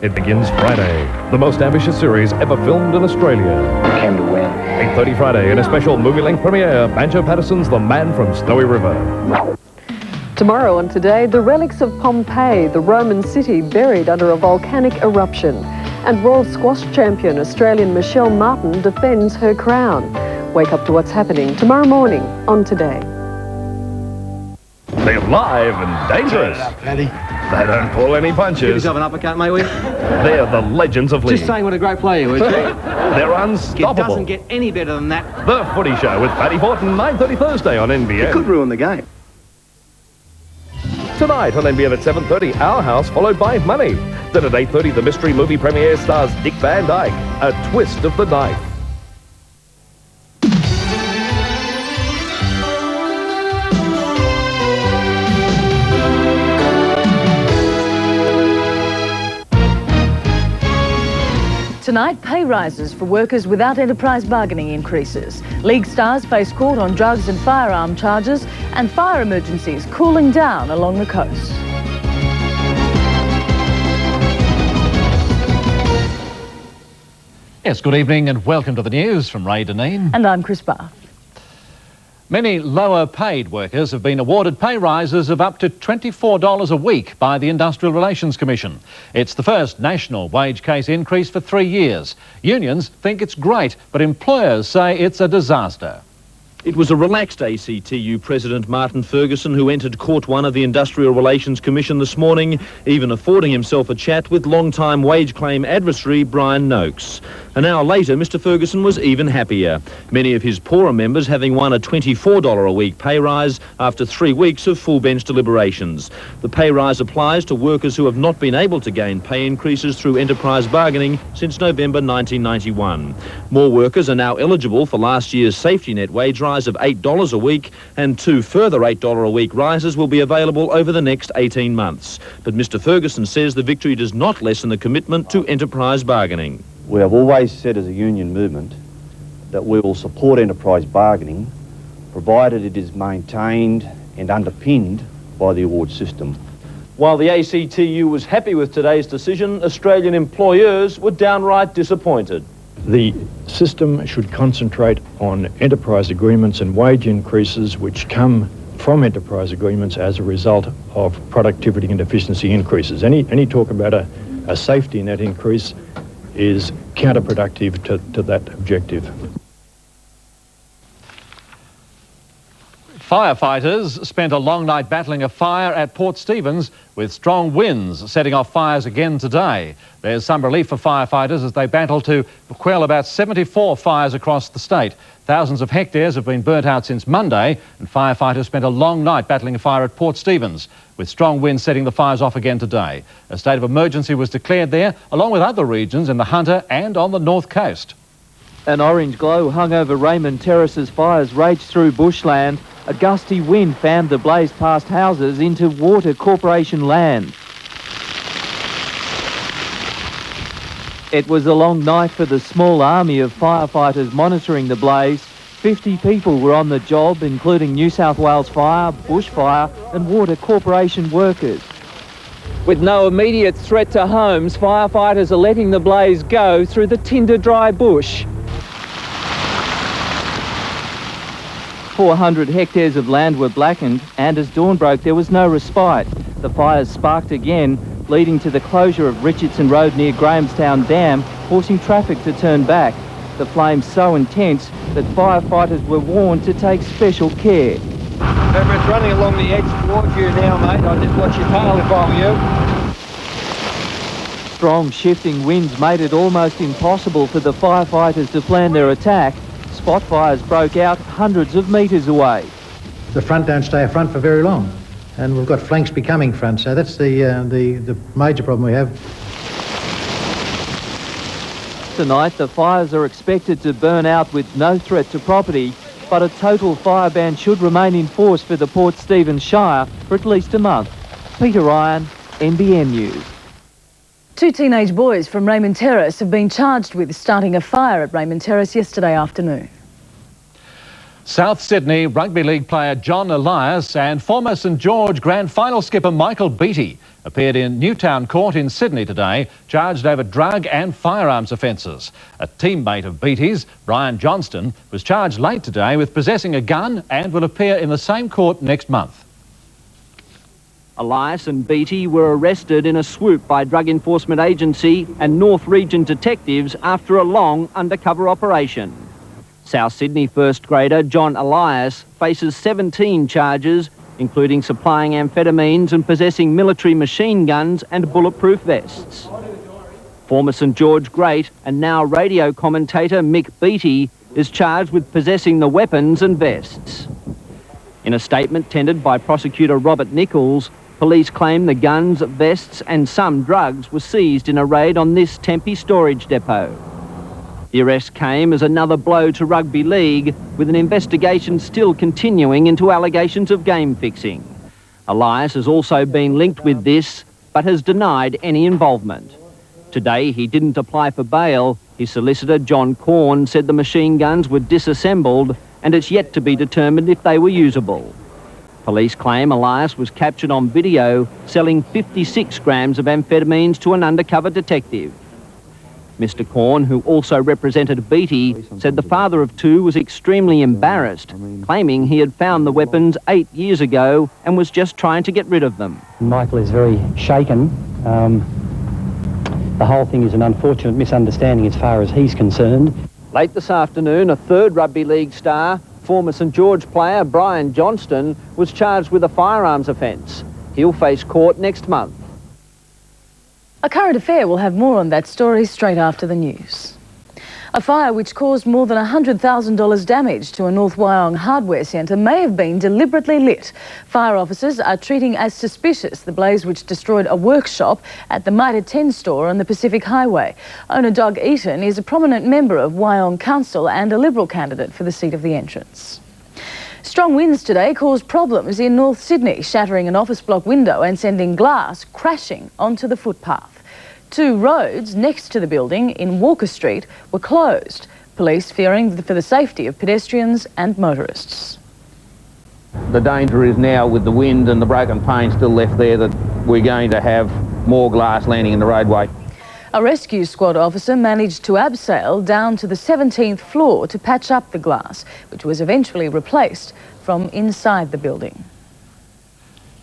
It begins Friday, the most ambitious series ever filmed in Australia. Came to win. 8:30 Friday in a special movie-length premiere, Banjo Patterson's The Man from Snowy River. Tomorrow on Today, the relics of Pompeii, the Roman city buried under a volcanic eruption. And world squash champion Australian Michelle Martin defends her crown. Wake up to what's happening tomorrow morning on Today. They're live and dangerous. Paddy. They don't pull any punches. Give yourself an uppercut, mate, will you? They're the legends of league. Just saying what a great player you were. They're unstoppable. It doesn't get any better than that. The Footy Show with Paddy Fortin, 9:30 Thursday on NBN. It could ruin the game. Tonight on NBN at 7:30, Our House, followed by Money. Then at 8:30, the mystery movie premiere stars Dick Van Dyke, A Twist of the Knife. Tonight, pay rises for workers without enterprise bargaining increases. League stars face court on drugs and firearm charges, and fire emergencies cooling down along the coast. Yes, good evening and welcome to the news from Ray Dineen. And I'm Chris Barth. Many lower paid workers have been awarded pay rises of up to $24 a week by the Industrial Relations Commission. It's the first national wage case increase for 3 years. Unions think it's great, but employers say it's a disaster. It was a relaxed ACTU President Martin Ferguson who entered Court 1 of the Industrial Relations Commission this morning, even affording himself a chat with long-time wage claim adversary Brian Noakes. An hour later, Mr Ferguson was even happier, many of his poorer members having won a $24 a week pay rise after 3 weeks of full bench deliberations. The pay rise applies to workers who have not been able to gain pay increases through enterprise bargaining since November 1991. More workers are now eligible for last year's safety net wage rise of $8 a week, and 2 further $8 a week rises will be available over the next 18 months. But Mr Ferguson says the victory does not lessen the commitment to enterprise bargaining. We have always said as a union movement that we will support enterprise bargaining provided it is maintained and underpinned by the award system. While the ACTU was happy with today's decision, Australian employers were downright disappointed. The system should concentrate on enterprise agreements and wage increases which come from enterprise agreements as a result of productivity and efficiency increases. Any talk about a safety net increase is counterproductive to that objective. Firefighters spent a long night battling a fire at Port Stephens with strong winds setting off fires again today. There's some relief for firefighters as they battle to quell about 74 fires across the state. Thousands of hectares have been burnt out since Monday, and firefighters spent a long night battling a fire at Port Stephens, with strong winds setting the fires off again today. A state of emergency was declared there, along with other regions in the Hunter and on the north coast. An orange glow hung over Raymond Terrace as fires raged through bushland. A gusty wind fanned the blaze past houses into Water Corporation land. It was a long night for the small army of firefighters monitoring the blaze. 50 people were on the job, including New South Wales Fire, Bushfire and Water Corporation workers. With no immediate threat to homes, firefighters are letting the blaze go through the tinder-dry bush. 400 hectares of land were blackened, and as dawn broke there was no respite. The fires sparked again, leading to the closure of Richardson Road near Grahamstown Dam, forcing traffic to turn back. The flames so intense that firefighters were warned to take special care. Remember, it's running along the edge towards you now, mate. I'll just watch your tail if I were you. Strong shifting winds made it almost impossible for the firefighters to plan their attack. Spot fires broke out hundreds of metres away. The front don't stay a front for very long, and we've got flanks becoming front, so that's the major problem we have. Tonight, the fires are expected to burn out with no threat to property, but a total fire ban should remain in force for the Port Stephens Shire for at least a month. Peter Ryan, NBN News. 2 teenage boys from Raymond Terrace have been charged with starting a fire at Raymond Terrace yesterday afternoon. South Sydney Rugby League player John Elias and former St George Grand Final skipper Michael Beattie appeared in Newtown Court in Sydney today, charged over drug and firearms offences. A teammate of Beattie's, Brian Johnston, was charged late today with possessing a gun and will appear in the same court next month. Elias and Beattie were arrested in a swoop by Drug Enforcement Agency and North Region detectives after a long undercover operation. South Sydney first grader John Elias faces 17 charges, including supplying amphetamines and possessing military machine guns and bulletproof vests. Former St George great and now radio commentator Mick Beattie is charged with possessing the weapons and vests. In a statement tendered by prosecutor Robert Nichols, police claim the guns, vests and some drugs were seized in a raid on this Tempe storage depot. The arrest came as another blow to rugby league, with an investigation still continuing into allegations of game fixing. Elias has also been linked with this, but has denied any involvement. Today he didn't apply for bail. His solicitor John Corn said the machine guns were disassembled and it's yet to be determined if they were usable. Police claim Elias was captured on video selling 56 grams of amphetamines to an undercover detective. Mr Corn, who also represented Beattie, said the father of two was extremely embarrassed, claiming he had found the weapons 8 years ago and was just trying to get rid of them. Michael is very shaken. The whole thing is an unfortunate misunderstanding as far as he's concerned. Late this afternoon, a third rugby league star, former St George player Brian Johnston, was charged with a firearms offence. He'll face court next month. A current affair will have more on that story straight after the news. A fire which caused more than $100,000 damage to a North Wyong hardware centre may have been deliberately lit. Fire officers are treating as suspicious the blaze which destroyed a workshop at the Mitre 10 store on the Pacific Highway. Owner Doug Eaton is a prominent member of Wyong Council and a Liberal candidate for the seat of the entrance. Strong winds today caused problems in North Sydney, shattering an office block window and sending glass crashing onto the footpath. Two roads next to the building in Walker Street were closed, police fearing for the safety of pedestrians and motorists. The danger is now, with the wind and the broken pane still left there, that we're going to have more glass landing in the roadway. A rescue squad officer managed to abseil down to the 17th floor to patch up the glass, which was eventually replaced from inside the building.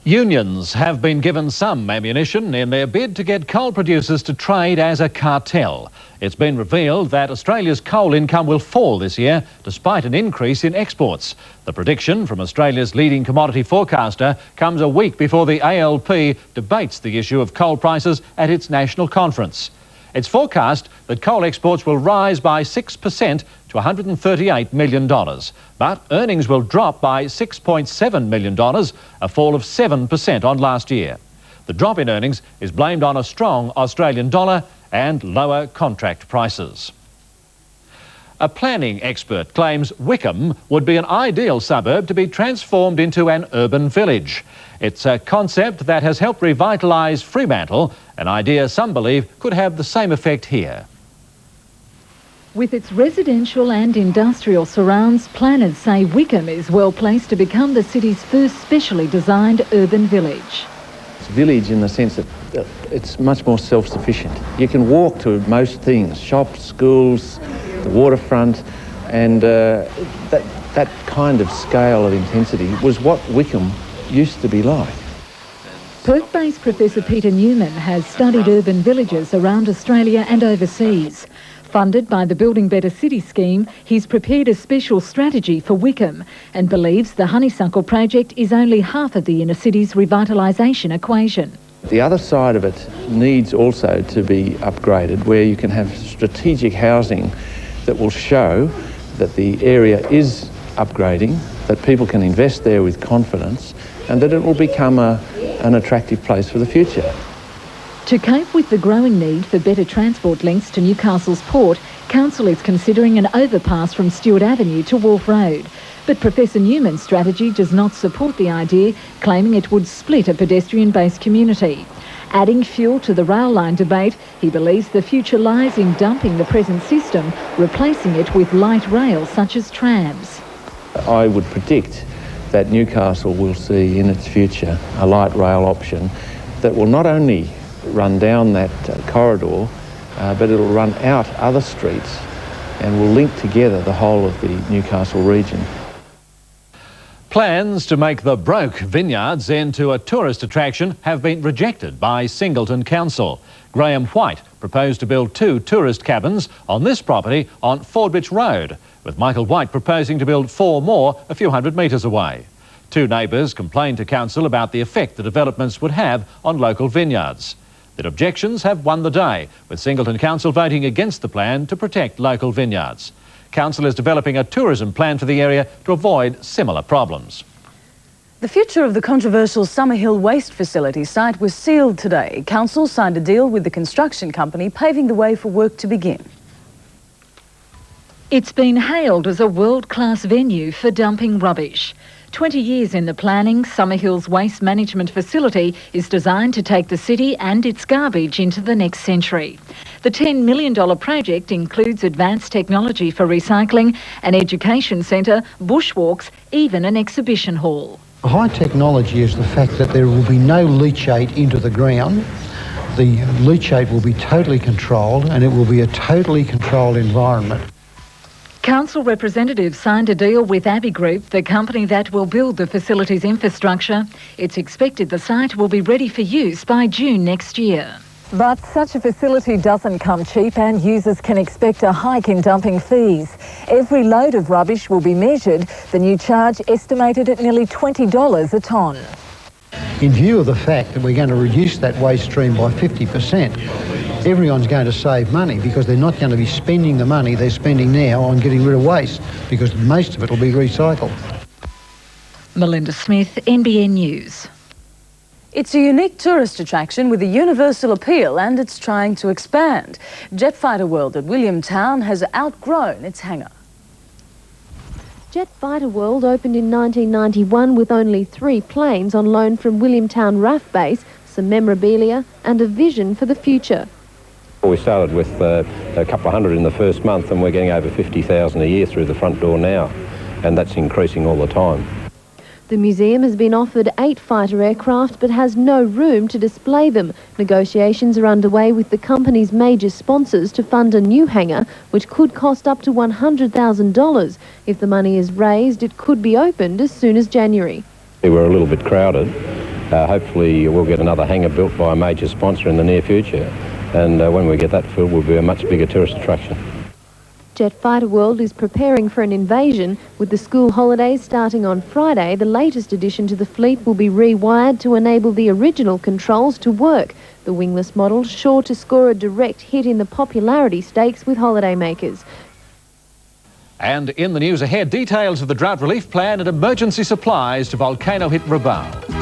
Unions have been given some ammunition in their bid to get coal producers to trade as a cartel. It's been revealed that Australia's coal income will fall this year despite an increase in exports. The prediction from Australia's leading commodity forecaster comes a week before the ALP debates the issue of coal prices at its national conference. It's forecast that coal exports will rise by 6% to $138 million, but earnings will drop by $6.7 million, a fall of 7% on last year. The drop in earnings is blamed on a strong Australian dollar and lower contract prices. A planning expert claims Wickham would be an ideal suburb to be transformed into an urban village. It's a concept that has helped revitalise Fremantle, an idea some believe could have the same effect here. With its residential and industrial surrounds, planners say Wickham is well placed to become the city's first specially designed urban village. It's a village in the sense that it's much more self-sufficient. You can walk to most things, shops, schools, the waterfront, and that kind of scale of intensity was what Wickham used to be like. Perth-based Professor Peter Newman has studied urban villages around Australia and overseas. Funded by the Building Better City scheme, he's prepared a special strategy for Wickham and believes the Honeysuckle project is only half of the inner city's revitalisation equation. The other side of it needs also to be upgraded, where you can have strategic housing that will show that the area is upgrading, that people can invest there with confidence, and that it will become an attractive place for the future. To cope with the growing need for better transport links to Newcastle's port, Council is considering an overpass from Stewart Avenue to Wharf Road. But Professor Newman's strategy does not support the idea, claiming it would split a pedestrian-based community. Adding fuel to the rail line debate, he believes the future lies in dumping the present system, replacing it with light rail such as trams. I would predict that Newcastle will see in its future a light rail option that will not only run down that corridor, but it'll run out other streets and will link together the whole of the Newcastle region. Plans to make the broke Vineyards into a tourist attraction have been rejected by Singleton Council. Graham White proposed to build 2 tourist cabins on this property on Fordwich Road, with Michael White proposing to build 4 more a few hundred metres away. 2 neighbours complained to council about the effect the developments would have on local vineyards. Their objections have won the day, with Singleton Council voting against the plan to protect local vineyards. Council is developing a tourism plan for the area to avoid similar problems. The future of the controversial Summerhill waste facility site was sealed today. Council signed a deal with the construction company, paving the way for work to begin. It's been hailed as a world-class venue for dumping rubbish. 20 years in the planning, Summerhill's waste management facility is designed to take the city and its garbage into the next century. The $10 million project includes advanced technology for recycling, an education centre, bushwalks, even an exhibition hall. High technology is the fact that there will be no leachate into the ground. The leachate will be totally controlled and it will be a totally controlled environment. Council representatives signed a deal with Abbey Group, the company that will build the facility's infrastructure. It's expected the site will be ready for use by June next year. But such a facility doesn't come cheap and users can expect a hike in dumping fees. Every load of rubbish will be measured, the new charge estimated at nearly $20 a tonne. In view of the fact that we're going to reduce that waste stream by 50%, everyone's going to save money because they're not going to be spending the money they're spending now on getting rid of waste because most of it will be recycled. Melinda Smith, NBN News. It's a unique tourist attraction with a universal appeal and it's trying to expand. Jet Fighter World at Williamtown has outgrown its hangar. Jet Fighter World opened in 1991 with only 3 planes on loan from Williamtown RAF base, some memorabilia and a vision for the future. We started with a couple of hundred in the first month and we're getting over 50,000 a year through the front door now, and that's increasing all the time. The museum has been offered 8 fighter aircraft but has no room to display them. Negotiations are underway with the company's major sponsors to fund a new hangar, which could cost up to $100,000. If the money is raised, it could be opened as soon as January. We're a little bit crowded. Hopefully we'll get another hangar built by a major sponsor in the near future, and when we get that filled, we'll be a much bigger tourist attraction. Jet Fighter World is preparing for an invasion. With the school holidays starting on Friday, the latest addition to the fleet will be rewired to enable the original controls to work. The wingless model sure to score a direct hit in the popularity stakes with holidaymakers. And in the news ahead, details of the drought relief plan and emergency supplies to volcano-hit Rabaul.